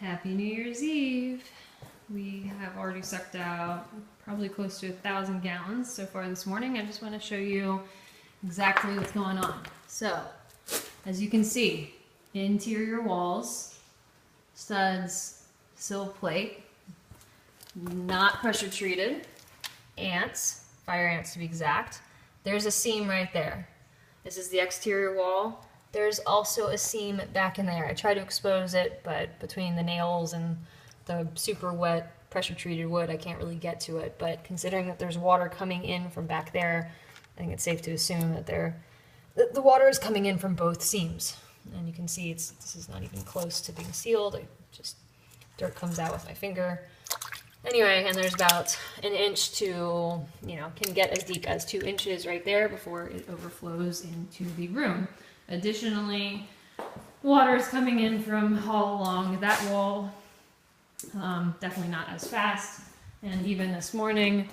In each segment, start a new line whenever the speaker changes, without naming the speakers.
Happy New Year's Eve. We have already sucked out probably close to 1,000 gallons so far this morning. I just want to show you exactly what's going on. So, as you can see, interior walls, studs, sill plate, not pressure treated, ants, fire ants to be exact. There's a seam right there. This is the exterior wall. There's also a seam back in there. I try to expose it, but between the nails and the super wet pressure treated wood, I can't really get to it. But considering that there's water coming in from back there, I think it's safe to assume that the water is coming in from both seams. And you can see this is not even close to being sealed. Dirt comes out with my finger. Anyway, and there's about an inch to, can get as deep as 2 inches right there before it overflows into the room. Additionally, water is coming in from all along that wall, definitely not as fast. And even this morning,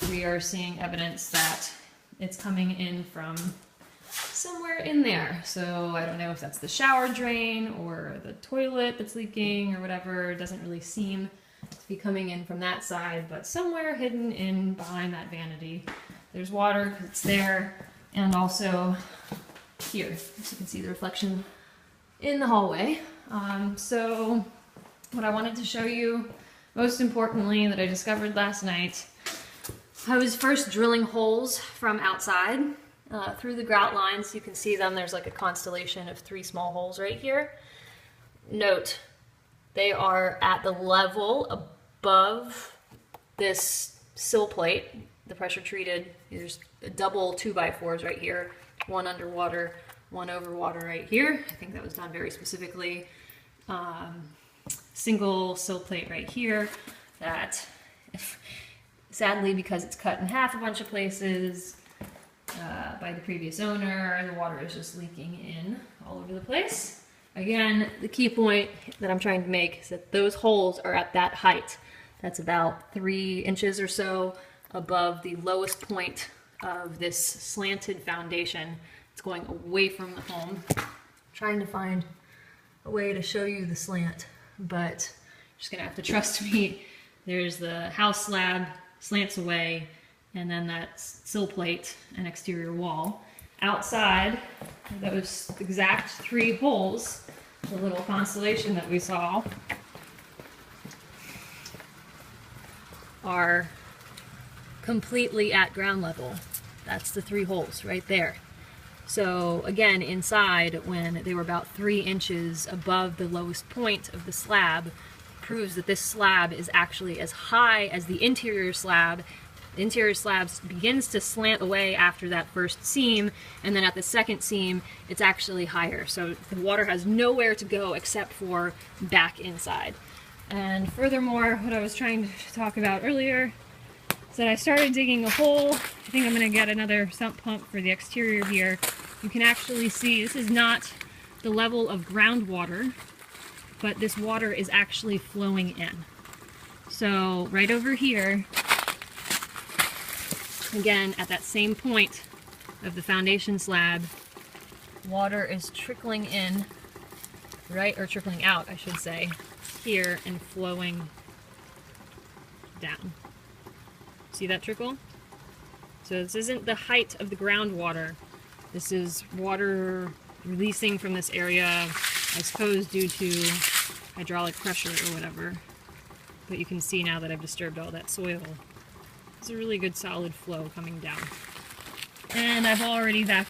we are seeing evidence that it's coming in from somewhere in there. So I don't know if that's the shower drain or the toilet that's leaking or whatever. It doesn't really seem to be coming in from that side, but somewhere hidden in behind that vanity, there's water because it's there, and also here, as you can see the reflection in the hallway. So what I wanted to show you, most importantly, that I discovered last night, I was first drilling holes from outside through the grout lines. You can see them. There's like a constellation of 3 small holes right here. Note, they are at the level above this sill plate, the pressure treated. There's a double 2x4s right here, one underwater, one over water right here. I think that was done very specifically. Single sill plate right here that, sadly, because it's cut in half a bunch of places by the previous owner, the water is just leaking in all over the place. Again, the key point that I'm trying to make is that those holes are at that height. That's about 3 inches or so above the lowest point of this slanted foundation. It's going away from the home. I'm trying to find a way to show you the slant, but you're just gonna have to trust me. There's the house slab, slants away, and then that sill plate and exterior wall. Outside, those exact 3 holes, the little constellation that we saw, are completely at ground level. That's the 3 holes right there. So again, inside, when they were about 3 inches above the lowest point of the slab, proves that this slab is actually as high as the interior slab. The interior slab begins to slant away after that first seam, and then at the second seam, it's actually higher. So the water has nowhere to go except for back inside. And furthermore, what I was trying to talk about earlier is that I started digging a hole. I think I'm going to get another sump pump for the exterior here. You can actually see this is not the level of groundwater, but this water is actually flowing in. So right over here, again, at that same point of the foundation slab, water is trickling in, or trickling out, I should say, here and flowing down. See that trickle? So this isn't the height of the groundwater. This is water releasing from this area, I suppose due to hydraulic pressure or whatever. But you can see now that I've disturbed all that soil. It's a really good solid flow coming down. And I've already